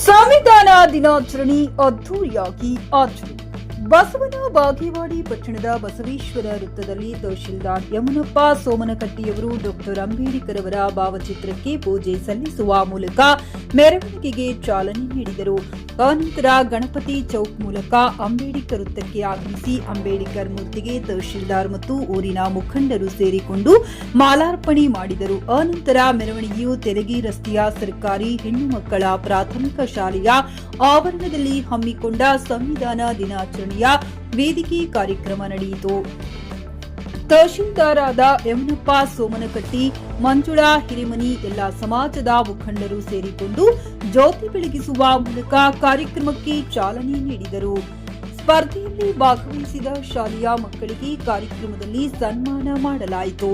ಸಂವಿಧಾನ ದಿನಾಚರಣೆ ಅದ್ದೂರಿಯಾಗಿ ಆಚರಣೆ. ಬಸವನ ಬಾಗೇವಾಡಿ ಪಟ್ಟಣದ ಬಸವೇಶ್ವರ ವೃತ್ತದಲ್ಲಿ ತಹಶೀಲ್ದಾರ್ ಯಮುನಪ್ಪ ಸೋಮನಕಟ್ಟಿಯವರು ಡಾಕ್ಟರ್ ಅಂಬೇಡ್ಕರ್ ಅವರ ಭಾವಚಿತ್ರಕ್ಕೆ ಪೂಜೆ ಸಲ್ಲಿಸುವ ಮೂಲಕ ಮೆರವಣಿಗೆಗೆ ಚಾಲನೆ ನೀಡಿದರು. ಅನಂತರ ಗಣಪತಿ ಚೌಕ್ ಮೂಲಕ ಅಂಬೇಡ್ಕರ್ ವೃತ್ತಕ್ಕೆ ಆಗಮಿಸಿ ಅಂಬೇಡ್ಕರ್ ಮೂರ್ತಿಗೆ ತಹಶೀಲ್ದಾರ್ ಮತ್ತು ಊರಿನ ಮುಖಂಡರು ಸೇರಿಕೊಂಡು ಮಾಲಾರ್ಪಣೆ ಮಾಡಿದರು. ಅನಂತರ ಮೆರವಣಿಗೆಯು ತೆಲಗಿ ರಸ್ತೆಯ ಸರ್ಕಾರಿ ಹೆಣ್ಣು ಮಕ್ಕಳ ಪ್ರಾಥಮಿಕ ಶಾಲೆಯ ಆವರಣದಲ್ಲಿ ಹಮ್ಮಿಕೊಂಡ ಸಂವಿಧಾನ ದಿನಾಚರಣೆಯ ವೇದಿಕೆ ಕಾರ್ಯಕ್ರಮ ನಡೆಯಿತು. ತಹಶೀಲ್ದಾರಾದ ಯಮುನಪ್ಪ ಸೋಮನಕಟ್ಟಿ, ಮಂಜುಳಾ ಹಿರೇಮನಿ ಎಲ್ಲ ಸಮಾಜದ ಮುಖಂಡರು ಸೇರಿಕೊಂಡು ಜ್ಯೋತಿ ಬೆಳಗಿಸುವ ಮೂಲಕ ಕಾರ್ಯಕ್ರಮಕ್ಕೆ ಚಾಲನೆ ನೀಡಿದರು. ಸ್ಪರ್ಧೆಯಲ್ಲಿ ಭಾಗವಹಿಸಿದ ಶಾಲೆಯ ಮಕ್ಕಳಿಗೆ ಕಾರ್ಯಕ್ರಮದಲ್ಲಿ ಸನ್ಮಾನ ಮಾಡಲಾಯಿತು.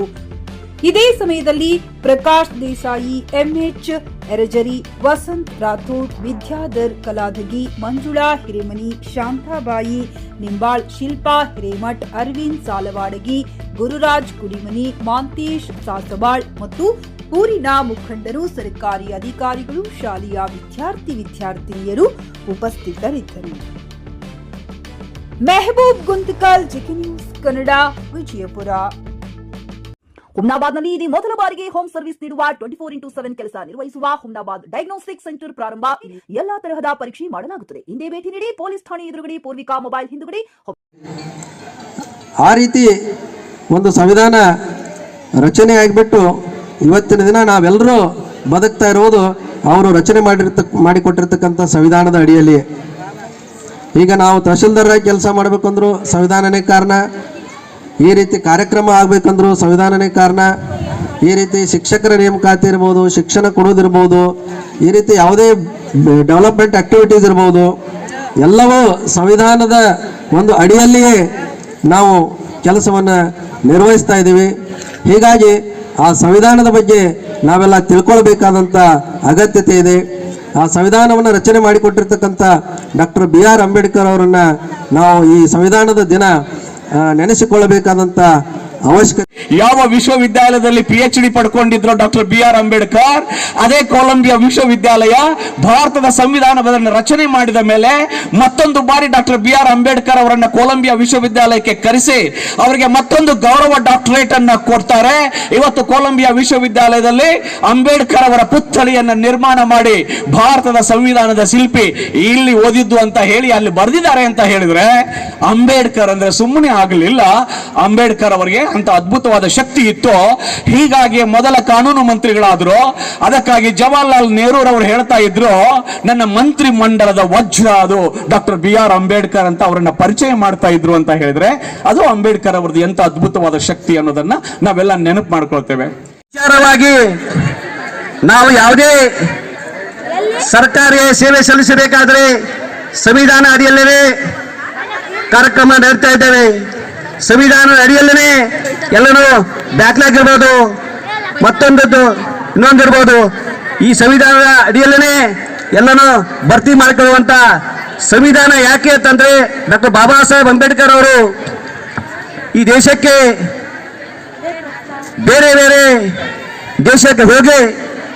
ಇದೇ ಸಮಯದಲ್ಲಿ ಪ್ರಕಾಶ್ ದೇಸಾಯಿ, ಎಂಎಚ್ ಎರಜರಿ, ವಸಂತ್ ರಾಥೋಡ್, ವಿದ್ಯಾಧರ್ ಕಲಾದಗಿ, ಮಂಜುಳಾ ಹಿರೇಮನಿ, ಶಾಂತಾಬಾಯಿ ನಿಂಬಾಳ್, ಶಿಲ್ಪಾ ಹಿರೇಮಠ್, ಅರವಿಂದ್ ಸಾಲವಾಡಗಿ, ಗುರುರಾಜ್ ಕುಡಿಮನಿ, ಮಾಂತೇಶ್ ಸಾಸಬಾಳ್ ಮತ್ತು ಊರಿನ ಮುಖಂಡರು, ಸರ್ಕಾರಿ ಅಧಿಕಾರಿಗಳು, ಶಾಲೆಯ ವಿದ್ಯಾರ್ಥಿನಿಯರು ಉಪಸ್ಥಿತರಿದ್ದರು. Mehboob Guntakal, GK news Kannada, Vijayapura. ಹುಮ್ನಾಬಾದ್ನಲ್ಲಿ ಇದು ಮೊದಲ ಬಾರಿಗೆ ಹೋಮ್ ಸರ್ವಿಸ್ ನೀಡುವ 24x7 ಕೆಲಸ ನಿರ್ವಹಿಸುವ ಹುಮ್ನಾಬಾದ್ ಡಯಾಗ್ನೋಸ್ಟಿಕ್ ಸೆಂಟರ್ ಪ್ರಾರಂಭ. ಎಲ್ಲಾ ತರಹದ ಪರೀಕ್ಷೆ ಮಾಡಲಾಗುತ್ತದೆ. ಹಿಂದೆ ಭೇಟಿ ನೀಡಿ. ಪೊಲೀಸ್ ಠಾಣೆ ಎದುರುಗಡೆ, ಪೂರ್ವಿಕಾ ಮೊಬೈಲ್ ಹಿಂದುಗಡೆ. ಆ ರೀತಿ ಒಂದು ಸಂವಿಧಾನ ರಚನೆ ಆಗಿಬಿಟ್ಟು ಇವತ್ತಿನ ದಿನ ನಾವೆಲ್ಲರೂ ಬದುಕ್ತಾ ಇರೋದು ಅವರು ರಚನೆ ಮಾಡಿಕೊಟ್ಟಿರ್ತಕ್ಕಂಥ ಸಂವಿಧಾನದ ಅಡಿಯಲ್ಲಿ. ಈಗ ನಾವು ತಹಶೀಲ್ದಾರಾಗಿ ಕೆಲಸ ಮಾಡಬೇಕಂದ್ರೂ ಸಂವಿಧಾನನೇ ಕಾರಣ, ಈ ರೀತಿ ಕಾರ್ಯಕ್ರಮ ಆಗಬೇಕಂದ್ರೂ ಸಂವಿಧಾನನೇ ಕಾರಣ, ಈ ರೀತಿ ಶಿಕ್ಷಕರ ನೇಮಕಾತಿ ಇರ್ಬೋದು, ಶಿಕ್ಷಣ ಕೊಡೋದಿರ್ಬೋದು, ಈ ರೀತಿ ಯಾವುದೇ ಡೆವಲಪ್ಮೆಂಟ್ ಆಕ್ಟಿವಿಟೀಸ್ ಇರ್ಬೋದು, ಎಲ್ಲವೂ ಸಂವಿಧಾನದ ಒಂದು ಅಡಿಯಲ್ಲಿಯೇ ನಾವು ಕೆಲಸವನ್ನು ನಿರ್ವಹಿಸ್ತಾ ಇದ್ದೀವಿ. ಹೀಗಾಗಿ ಆ ಸಂವಿಧಾನದ ಬಗ್ಗೆ ನಾವೆಲ್ಲ ತಿಳ್ಕೊಳ್ಬೇಕಾದಂಥ ಅಗತ್ಯತೆ ಇದೆ. ಆ ಸಂವಿಧಾನವನ್ನು ರಚನೆ ಮಾಡಿಕೊಟ್ಟಿರ್ತಕ್ಕಂಥ ಡಾಕ್ಟರ್ BR ಅಂಬೇಡ್ಕರ್ ಅವರನ್ನು ನಾವು ಈ ಸಂವಿಧಾನದ ದಿನ ನೆನೆಸಿಕೊಳ್ಳಬೇಕಾದಂಥ ಅವಶ್ಯಕತೆ. ಯಾವ ವಿಶ್ವವಿದ್ಯಾಲಯದಲ್ಲಿ PhD ಪಡ್ಕೊಂಡಿದ್ರು ಡಾಕ್ಟರ್ BR ಅಂಬೇಡ್ಕರ್, ಅದೇ ಕೊಲಂಬಿಯಾ ವಿಶ್ವವಿದ್ಯಾಲಯ ಭಾರತದ ಸಂವಿಧಾನವನ್ನು ರಚನೆ ಮಾಡಿದ ಮೇಲೆ ಮತ್ತೊಂದು ಬಾರಿ ಡಾಕ್ಟರ್ BR ಅಂಬೇಡ್ಕರ್ ಅವರನ್ನ ಕೊಲಂಬಿಯಾ ವಿಶ್ವವಿದ್ಯಾಲಯಕ್ಕೆ ಕರೆಸಿ ಅವರಿಗೆ ಮತ್ತೊಂದು ಗೌರವ ಡಾಕ್ಟರೇಟ್ ಅನ್ನ ಕೊಡ್ತಾರೆ. ಇವತ್ತು ಕೊಲಂಬಿಯಾ ವಿಶ್ವವಿದ್ಯಾಲಯದಲ್ಲಿ ಅಂಬೇಡ್ಕರ್ ಅವರ ಪುತ್ಥಳಿಯನ್ನ ನಿರ್ಮಾಣ ಮಾಡಿ ಭಾರತದ ಸಂವಿಧಾನದ ಶಿಲ್ಪಿ ಇಲ್ಲಿ ಓದಿದ್ದು ಅಂತ ಹೇಳಿ ಅಲ್ಲಿ ಬರೆದಿದ್ದಾರೆ ಅಂತ ಹೇಳಿದ್ರೆ, ಅಂಬೇಡ್ಕರ್ ಅಂದ್ರೆ ಸುಮ್ಮನೆ ಆಗಲಿಲ್ಲ. ಅಂಬೇಡ್ಕರ್ ಅವರಿಗೆ ಅಂತ ಅದ್ಭುತವಾದ ಶಕ್ತಿ ಇತ್ತು. ಹೀಗಾಗಿ ಮೊದಲ ಕಾನೂನು ಮಂತ್ರಿಗಳಾದ್ರು. ಅದಕ್ಕಾಗಿ ಜವಾಹರ್ಲಾಲ್ ನೆಹರು ಅವರು ಹೇಳ್ತಾ ಇದ್ರು, ನನ್ನ ಮಂತ್ರಿ ಮಂಡಲದ ವಜ್ರ ಅದು ಡಾಕ್ಟರ್ BR ಅಂಬೇಡ್ಕರ್ ಅಂತ ಅವರನ್ನ ಪರಿಚಯ ಮಾಡ್ತಾ ಇದ್ರು ಅಂತ ಹೇಳಿದ್ರೆ, ಅದು ಅಂಬೇಡ್ಕರ್ ಅವರದ್ದು ಎಂತ ಅದ್ಭುತವಾದ ಶಕ್ತಿ ಅನ್ನೋದನ್ನ ನಾವೆಲ್ಲ ನೆನಪು ಮಾಡ್ಕೊಳ್ತೇವೆ. ವಿಚಾರವಾಗಿ ನಾವು ಯಾವುದೇ ಸರ್ಕಾರಿ ಸೇವೆ ಸಲ್ಲಿಸಬೇಕಾದ್ರೆ ಸಂವಿಧಾನ ಅಡಿಯಲ್ಲೇ ಕಾರ್ಯಕ್ರಮ ನಡೆಸ್ತಾ ಇದ್ದೇವೆ. ಸಂವಿಧಾನದ ಅಡಿಯಲ್ಲೇ ಎಲ್ಲನೂ ಬ್ಯಾಕ್ಲಾಗ್ ಇರ್ಬೋದು, ಮತ್ತೊಂದದ್ದು ಇನ್ನೊಂದಿರ್ಬೋದು. ಈ ಸಂವಿಧಾನದ ಅಡಿಯಲ್ಲೇ ಎಲ್ಲನೂ ಭರ್ತಿ ಮಾಡಿಕೊಳ್ಳುವಂತ ಸಂವಿಧಾನ ಯಾಕೆ ಅಂತಂದ್ರೆ, ಡಾಕ್ಟರ್ ಬಾಬಾ ಸಾಹೇಬ್ ಅಂಬೇಡ್ಕರ್ ಅವರು ಈ ದೇಶಕ್ಕೆ ಬೇರೆ ಬೇರೆ ದೇಶಕ್ಕೆ ಹೋಗಿ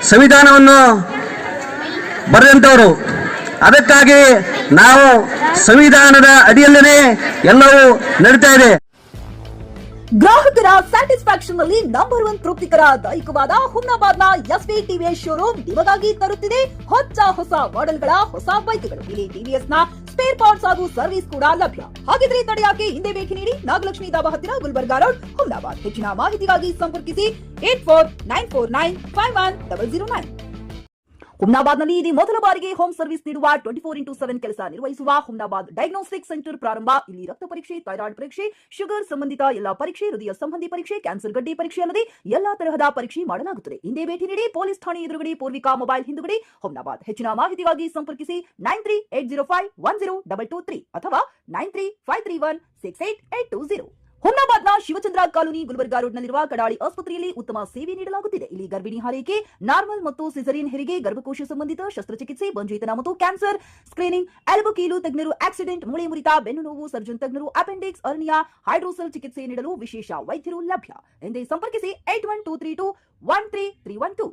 ಸಂವಿಧಾನವನ್ನು ಬರೆದಂಥವರು. ಅದಕ್ಕಾಗಿ ನಾವು ಸಂವಿಧಾನದ ಅಡಿಯಲ್ಲೇ ಎಲ್ಲವೂ ನಡೀತಾ ಇದೆ. ಗ್ರಾಹಕರ ಸ್ಯಾಟಿಸ್ಫ್ಯಾಕ್ಷನ್ ನಲ್ಲಿ ನಂಬರ್ 1 ತೃಪ್ತಿಕರ ದೈಹಿಕವಾದ ಹುಮ್ನಾಬಾದ್ನ SV TVS ಶೋರೂಮ್ ನಿಮಗಾಗಿ ತರುತ್ತಿದೆ ಹೊಸ ಮಾಡೆಲ್ಗಳ ಹೊಸ ಬೈಕ್ಗಳು. ಇಲ್ಲಿ TVS ನ ಸ್ಪೇರ್ ಪಾರ್ಟ್ಸ್ ಹಾಗೂ ಸರ್ವಿಸ್ ಕೂಡ ಲಭ್ಯ. ಹಾಗಿದ್ರೆ ತಡೆಯಾಕೆ ಹಿಂದೆ ಭೇಟಿ ನೀಡಿ. ನಾಗಲಕ್ಷ್ಮಿ ದಾಬಾ ಹತ್ತಿರ, ಗುಲ್ಬರ್ಗಾ ರೋಡ್, ಹುಮ್ನಾಬಾದ್. ಹೆಚ್ಚಿನ ಮಾಹಿತಿಗಾಗಿ ಸಂಪರ್ಕಿಸಿ 8494951009. ಹುಮ್ನಾಬಾದ್ನಲ್ಲಿ ಇದು ಮೊದಲ ಬಾರಿಗೆ ಹೋಮ್ ಸರ್ವಿಸ್ ನೀಡುವ 24x7 ಕೆಲಸ ನಿರ್ವಹಿಸುವ ಹುಮ್ನಾಬಾದ್ ಡಯಾಗ್ನೋಸ್ಟಿಕ್ ಸೆಂಟರ್ ಪ್ರಾರಂಭ. ಇಲ್ಲಿ ರಕ್ತ ಪರೀಕ್ಷೆ, ಥೈರಾಯ್ಡ್ ಪರೀಕ್ಷೆ, ಶುಗರ್ ಸಂಬಂಧಿತ ಎಲ್ಲಾ ಪರೀಕ್ಷೆ, ಹೃದಯ ಸಂಬಂಧಿ ಪರೀಕ್ಷೆ, ಕ್ಯಾನ್ಸರ್ ಗಡ್ಡೆ ಪರೀಕ್ಷೆ ಅಲ್ಲದೆ ಎಲ್ಲಾ ತರಹದ ಪರೀಕ್ಷೆ ಮಾಡಲಾಗುತ್ತದೆ. ಹಿಂದೆ ಭೇಟಿ ನೀಡಿ. ಪೊಲೀಸ್ ಠಾಣೆ ಎದುರುಗಡೆ, ಪೂರ್ವಿಕಾ ಮೊಬೈಲ್ ಹಿಂದುಗಡೆ, ಹುಮ್ನಾಬಾದ್. ಹೆಚ್ಚಿನ ಮಾಹಿತಿಗಾಗಿ ಸಂಪರ್ಕಿಸಿ 9380510223 ಅಥವಾ 9353168820. ಹುಮ್ನಾಬಾದ್ನ ಶಿವಚಂದ್ರ ಕಾಲೋನಿ, ಗುಲ್ಬರ್ಗಾ ರೋಡ್ನಲ್ಲಿರುವ ಕಡಾಳಿ ಆಸ್ಪತ್ರೆಯಲ್ಲಿ ಉತ್ತಮ ಸೇವೆ ನೀಡಲಾಗುತ್ತಿದೆ. ಇಲ್ಲಿ ಗರ್ಭಿಣಿ ಹಾರೈಕೆ, ನಾರ್ಮಲ್ ಮತ್ತು ಸಿಸರಿಯನ್ ಹೆರಿಗೆ, ಗರ್ಭಕೋಶ ಸಂಬಂಧಿತ ಶಸ್ತ್ರಚಿಕಿತ್ಸೆ, ಬಂಜೇತನ ಮತ್ತು ಕ್ಯಾನ್ಸರ್ ಸ್ಕ್ರೀನಿಂಗ್, ಎಲ್ಬೋ ಕೀಲು ತಜ್ಞರು, ಆಕ್ಸಿಡೆಂಟ್, ಮೂಳೆ ಮುರಿತ, ಬೆನ್ನು ನೋವು ಸರ್ಜನ್ ತಜ್ಞರು, ಅಪೆಂಡಿಕ್ಸ್, ಅರ್ನಿಯಾ, ಹೈಡ್ರೋಸೆಲ್ ಚಿಕಿತ್ಸೆ ನೀಡಲು ವಿಶೇಷ ವೈದ್ಯರು ಲಭ್ಯ. ಎಂದೇ ಸಂಪರ್ಕಿಸಿ 8123213312.